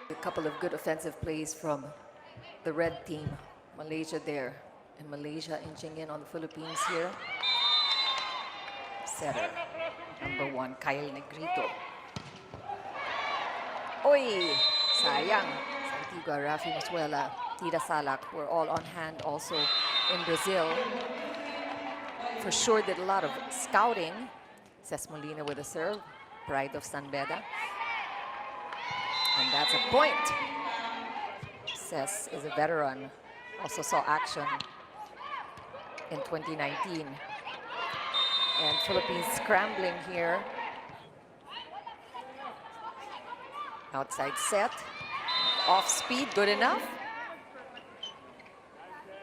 A couple of good offensive plays from the red team. Malaysia there. And Malaysia inching in on the Philippines here. Setter, number 1, Kyle Negrito. Oy! Sayang. Santigua, Rafi Masuela, Tita Salak were all on hand also in Brazil. For sure did a lot of scouting. Ces Molina with a serve. Pride of San Beda. And that's a point. Ces is a veteran. Also saw action in 2019. And Philippines scrambling here. Outside set. Off speed, good enough.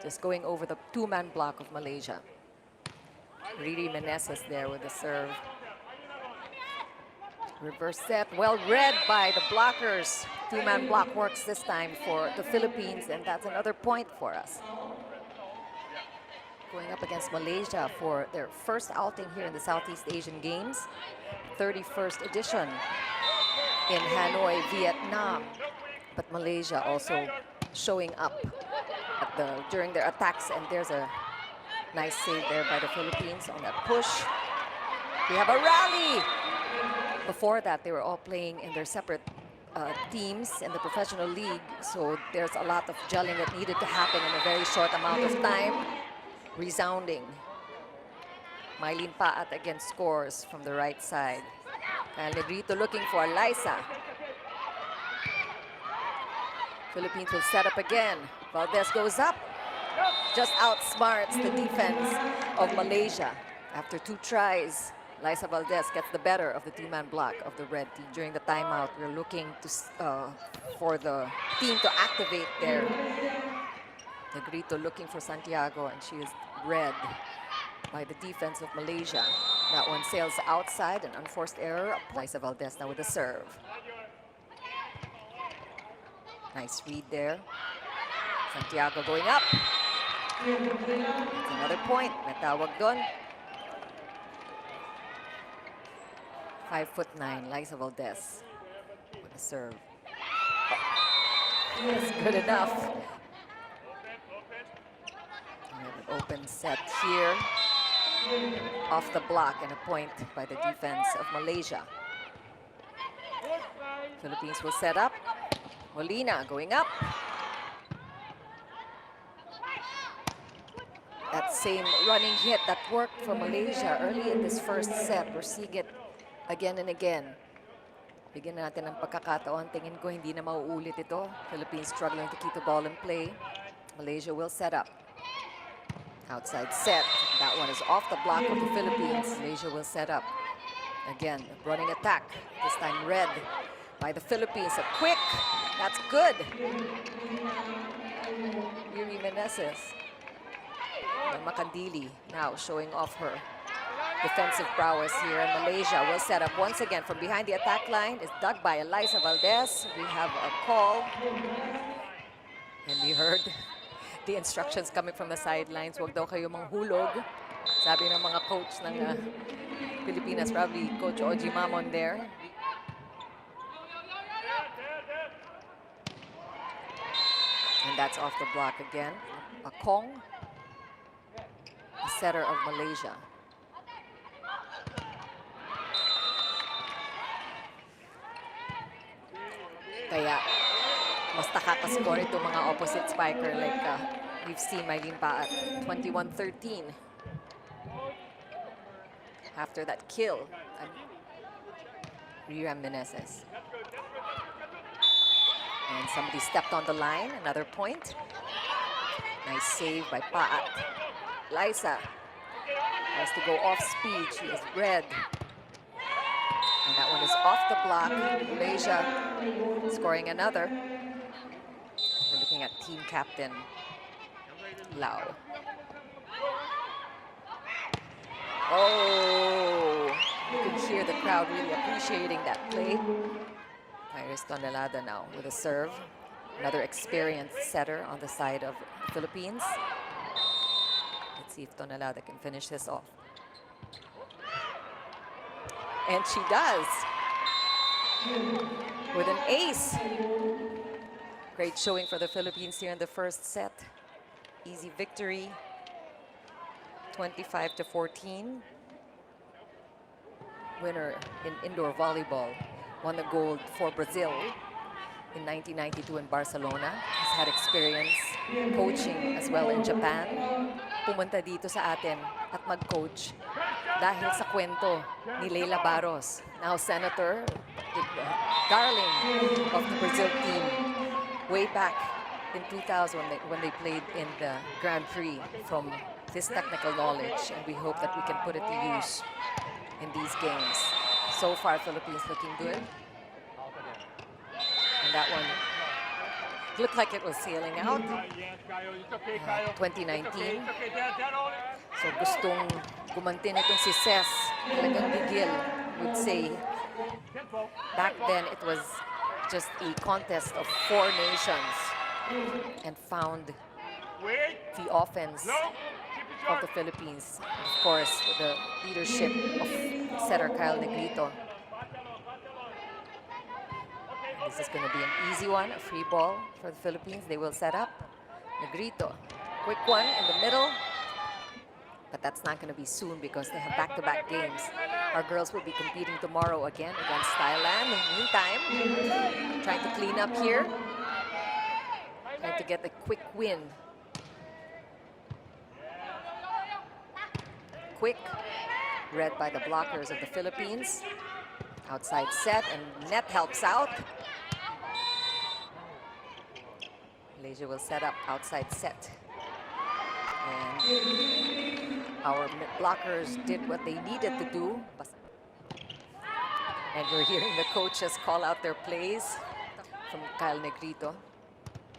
Just going over the 2-man block of Malaysia. Riri Meneses there with the serve. Reverse set, well read by the blockers. 2-man block works this time for the Philippines, and that's another point for us. Going up against Malaysia for their first outing here in the Southeast Asian Games. 31st edition in Hanoi, Vietnam. But Malaysia also showing up during their attacks, and there's a nice save there by the Philippines on that push. We have a rally! Before that, they were all playing in their separate teams in the professional league, so there's a lot of gelling that needed to happen in a very short amount of time. Resounding. Mylene Paat again scores from the right side. Kyle Negrito looking for Liza. Philippines will set up again. Valdez goes up. Just outsmarts the defense of Malaysia. After 2 tries, Liza Valdez gets the better of the 2-man block of the red team. During the timeout, we're looking for the team to activate there. Negrito looking for Santiago, and she is read by the defense of Malaysia. That one sails outside, an unforced error. Liza Valdez now with the serve. Nice read there. Santiago going up. That's another point. Natawag doon. 5'9", Liza Valdez with the serve. Yes, good enough. We have an open set here. Off the block and a point by the defense of Malaysia. Philippines will set up. Molina going up. That same running hit that worked for Malaysia early in this first set. We're seeing it again and again. Bigyan natin ng pagkakataon. Tingin ko hindi na mauulit ito. Philippines struggling to keep the ball in play. Malaysia will set up. Outside set. That one is off the block of the Philippines. Malaysia will set up. Again, running attack. This time red by the Philippines. A quick. That's good. Riri Meneses. Makandili now showing off her defensive prowess here. And Malaysia will set up once again from behind the attack line. Is dug by Liza Valdez. We have a call. And we heard the instructions coming from the sidelines. Huwag daw kayo manghulog. Sabi ng mga coach ng Pilipinas, probably Coach Oji Mamon there. And that's off the block again. A Kong, the setter of Malaysia. Kaya mas nakakascore itong mga opposite spiker like we've seen Mylene Paat, 21-13. After that kill, Riri Meneses. And somebody stepped on the line, another point. Nice save by Paat. Liza has to go off speed, she is red. And that one is off the block. Malaysia scoring another. We're looking at team captain Lau. Oh, you can hear the crowd really appreciating that play. Iris Tonelada now with a serve. Another experienced setter on the side of the Philippines. Let's see if Tonelada can finish this off. And she does. with an ace. Great showing for the Philippines here in the first set. Easy victory, 25-14. Winner in indoor volleyball. Won the gold for Brazil in 1992 in Barcelona. Has had experience coaching as well in Japan. Pumunta dito sa atin at mag-coach dahil sa kwento ni Leila Barros, now senator, darling of the Brazil team, way back in 2000 when they played in the Grand Prix, from this technical knowledge, and we hope that we can put it to use in these games. So far, Philippines looking good. And that one looked like it was sailing out. 2019. So gustong gumantin itong si Ces. Talagang bigil, would say. Back then, it was just a contest of 4 nations, and found the offense of the Philippines, of course, with the leadership of setter Kyle Negrito. This is going to be an easy one, a free ball for the Philippines. They will set up. Negrito, quick one in the middle. But that's not going to be soon because they have back-to-back games. Our girls will be competing tomorrow again against Thailand. In the meantime, trying to clean up here. Trying to get a quick win. Quick, read by the blockers of the Philippines. Outside set, and net helps out. Malaysia will set up outside set. And our blockers did what they needed to do. And we're hearing the coaches call out their plays from Kyle Negrito.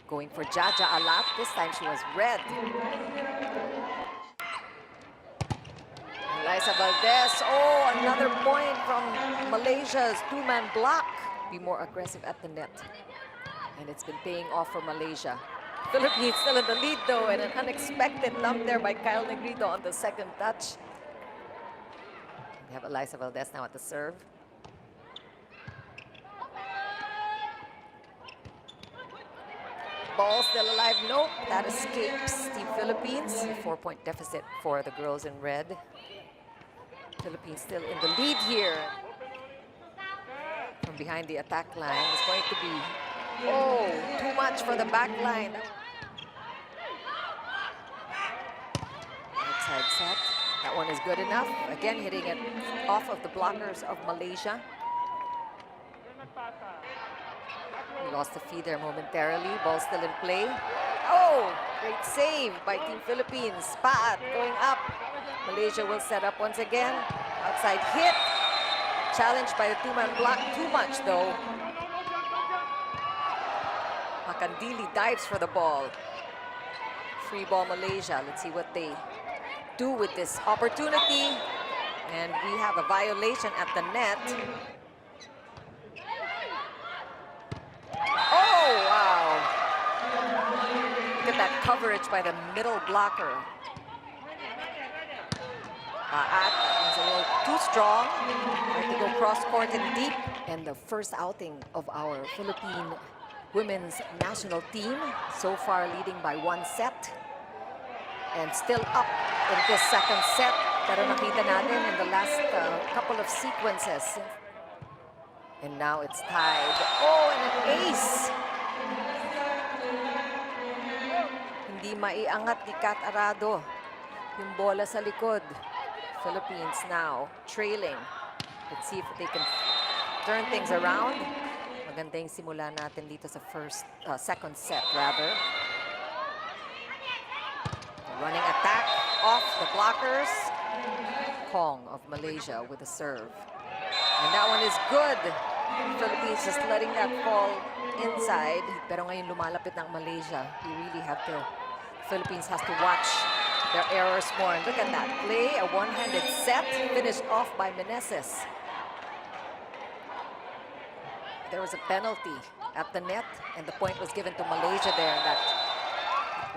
Going for Jaja Alat. This time she was red. Liza Valdez. Oh, another point from Malaysia's 2-man block. Be more aggressive at the net. And it's been paying off for Malaysia. Philippines still in the lead though, and an unexpected lump there by Kyle Negrito on the second touch. We have Liza Valdez now at the serve. Ball still alive. Nope, that escapes Team Philippines. 4-point deficit for the girls in red. Philippines still in the lead here. From behind the attack line, it's going to be, oh, too much for the back line. Outside set. That one is good enough. Again, hitting it off of the blockers of Malaysia. We lost the feed there momentarily. Ball still in play. Oh, great save by Team Philippines. Spat going up. Malaysia will set up once again. Outside hit. Challenged by the 2-man block. Too much though. Makandili dives for the ball. Free ball Malaysia. Let's see what they do with this opportunity. And we have a violation at the net. Oh, wow. Look at that coverage by the middle blocker. That was a little too strong. Trying to go cross-court and deep. And the first outing of our Philippine women's national team. So far leading by 1 set. And still up in this second set. Pero nakita natin in the last couple of sequences. And now it's tied. Oh, and an ace! Hindi maiangat ni Kat Arado yung bola sa likod. Philippines now trailing. Let's see if they can turn things around. Maganda yung simula natin dito sa second set rather. Running attack off the blockers. Kong of Malaysia with a serve. And that one is good. Philippines just letting that fall inside. Pero ngayon lumalapit ng Malaysia. We really have to, Philippines has to watch their errors more. And look at that play, a one-handed set finished off by Meneses. There was a penalty at the net, and the point was given to Malaysia there. That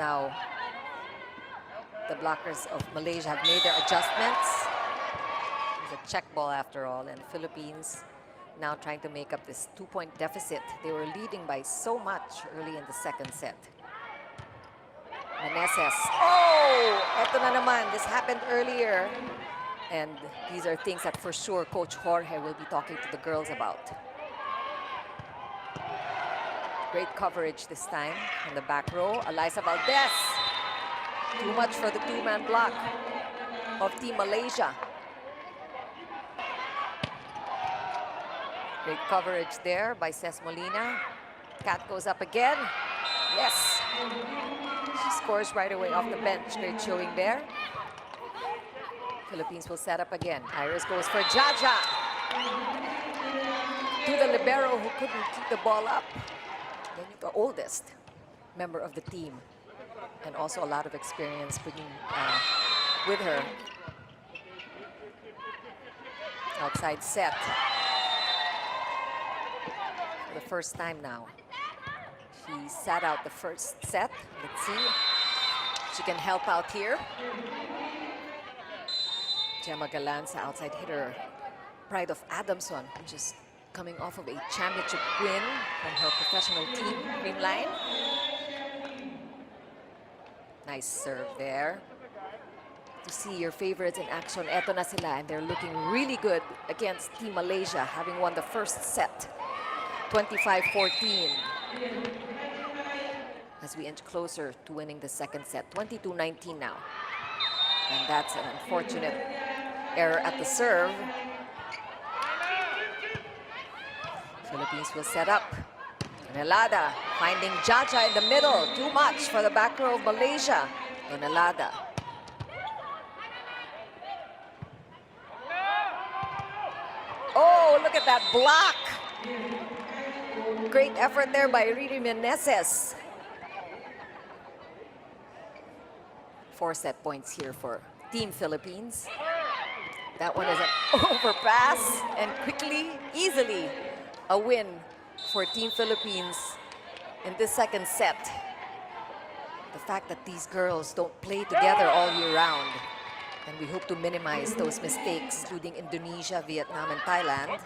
now the blockers of Malaysia have made their adjustments. It's a check ball after all, and the Philippines now trying to make up this 2-point deficit. They were leading by so much early in the second set. Meneses. Oh! Eto na naman. This happened earlier. And these are things that for sure Coach Jorge will be talking to the girls about. Great coverage this time in the back row. Eliza Valdez. Too much for the two-man block of Team Malaysia. Great coverage there by Ces Molina. Kat goes up again. Yes. She scores right away off the bench. Great showing there. Philippines will set up again. Iris goes for Jaja. To the libero who couldn't keep the ball up. Then the oldest member of the team. And also a lot of experience bringing with her. Outside set. For the first time now. She sat out the first set. Let's see if she can help out here. Gemma Galanza, outside hitter. Pride of Adamson, which is coming off of a championship win from her professional team, Creamline. Nice serve there. To see your favorites in action, eto na sila, and they're looking really good against Team Malaysia, having won the first set, 25-14. As we inch closer to winning the second set, 22-19 now. And that's an unfortunate error at the serve. Philippines will set up. Donelada finding Jaja in the middle. Too much for the back row of Malaysia. Donelada. Oh, look at that block. Great effort there by Riri Meneses. 4 set points here for Team Philippines. That one is an overpass, and quickly, easily, a win for Team Philippines in this second set. The fact that these girls don't play together all year round, and we hope to minimize those mistakes, including Indonesia, Vietnam, and Thailand.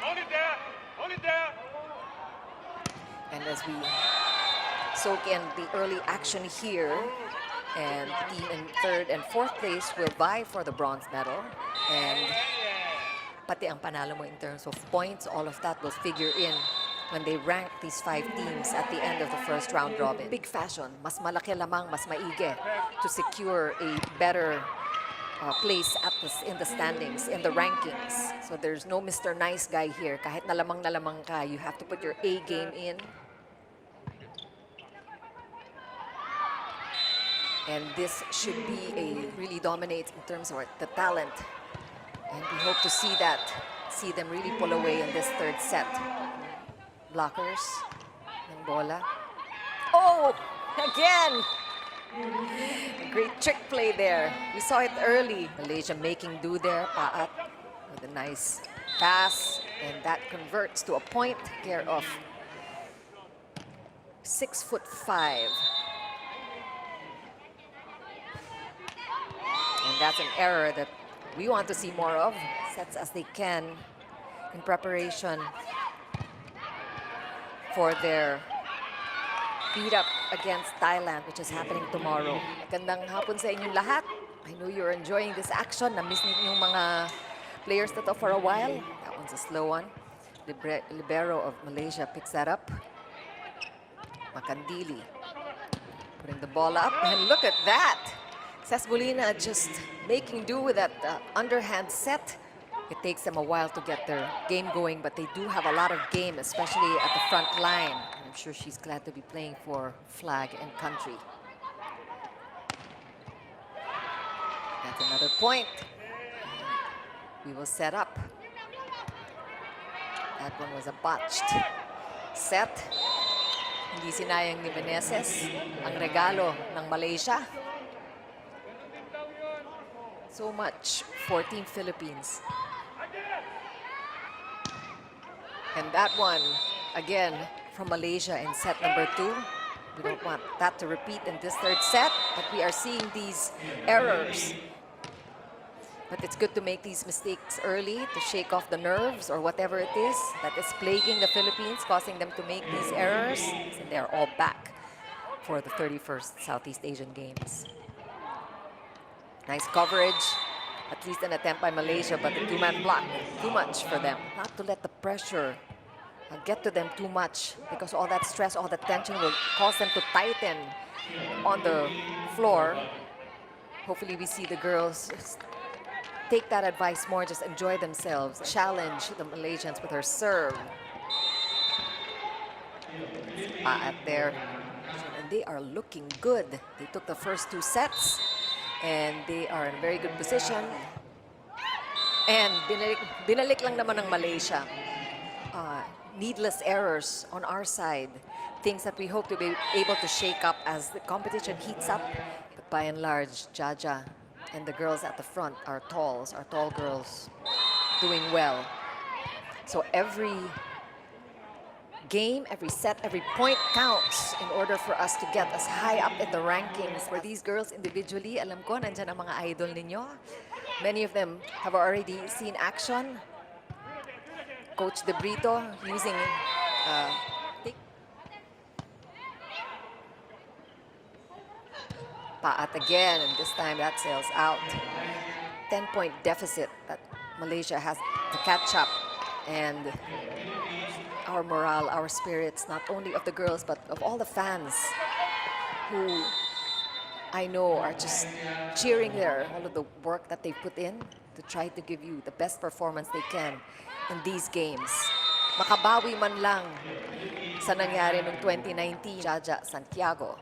Hold it there. Hold it there. And as we soak in the early action here, and team in 3rd and 4th place will vie for the bronze medal. And pati ang panalo mo in terms of points, all of that will figure in when they rank these 5 teams at the end of the first round robin. Big fashion, mas malaki lamang, mas maigi to secure a better place in the standings, in the rankings. So there's no Mr. Nice Guy here. Kahit na lamang ka, you have to put your A game in. And this should be really dominate in terms of the talent. And we hope to see them really pull away in this 3rd set. Blockers, ng bola. Oh, again! Great trick play there. We saw it early. Malaysia making do there, Paat, with a nice pass. And that converts to a point care of 6'5". And that's an error that we want to see more of, sets as they can in preparation for their beat up against Thailand, which is happening tomorrow. Magandang hapon sa inyong lahat. I know you're enjoying this action. Na-miss niyo yung mga players na to for a while. That one's a slow one. Libero of Malaysia picks that up. Makandili putting the ball up, and look at that. Ces Molina just making do with that underhand set. It takes them a while to get their game going, but they do have a lot of game, especially at the front line. I'm sure she's glad to be playing for flag and country. That's another point. We will set up. That one was a botched set. Hindi sinayang ni Meneses ang regalo ng Malaysia. So much for Team Philippines. And that one, again, from Malaysia in set number 2. We don't want that to repeat in this 3rd set, but we are seeing these errors But it's good to make these mistakes early to shake off the nerves or whatever it is that is plaguing the Philippines, causing them to make these errors. And they're all back for the 31st Southeast Asian Games. Nice coverage. At least an attempt by Malaysia, but the two-man block, too much for them. Not to let the pressure get to them too much, because all that stress, all the tension will cause them to tighten on the floor. Hopefully we see the girls just take that advice more, just enjoy themselves, challenge the Malaysians with her serve. At there, and they are looking good. They took the first 2 sets, and they are in a very good position. And binalik lang naman ng Malaysia. Needless errors on our side. Things that we hope to be able to shake up as the competition heats up. But by and large, Jaja and the girls at the front are tall girls doing well. So every game, every set, every point counts in order for us to get us high up in the rankings. For these girls individually, alam ko, nandyan ang mga idol ninyo. Many of them have already seen action. Coach De Brito using Paat again, and this time that sails out. 10-point deficit that Malaysia has to catch up. And our morale, our spirits, not only of the girls, but of all the fans who I know are just cheering there, all of the work that they put in to try to give you the best performance they can in these games. Makabawi man lang sa nangyari noong 2019, Jaja Santiago.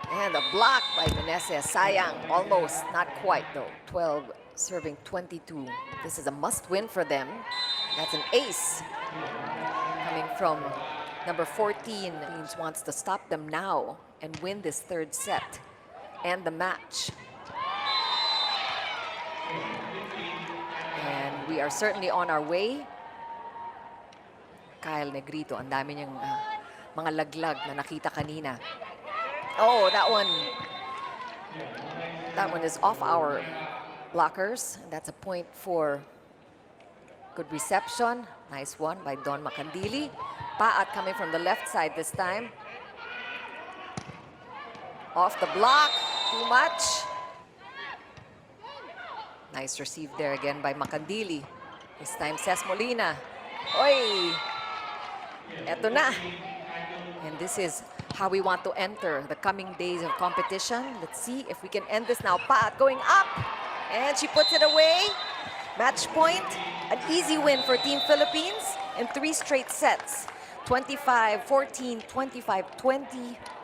And a block by Meneses. Sayang, almost, not quite though. 12 serving 22. This is a must-win for them. That's an ace coming from number 14. Teams wants to stop them now and win this 3rd set and the match. And we are certainly on our way. Kyle Negrito, ang dami niyang mga laglag na nakita kanina. Oh, that one is off our blockers. That's a point for good reception. Nice one by Don Macandili. Paat coming from the left side this time. Off the block, too much. Nice receive there again by Macandili. This time Ces Molina. Oy! Eto na. And this is how we want to enter the coming days of competition. Let's see if we can end this now. Paat going up, and she puts it away. Match point, an easy win for Team Philippines in 3 straight sets. 25-14, 25-20.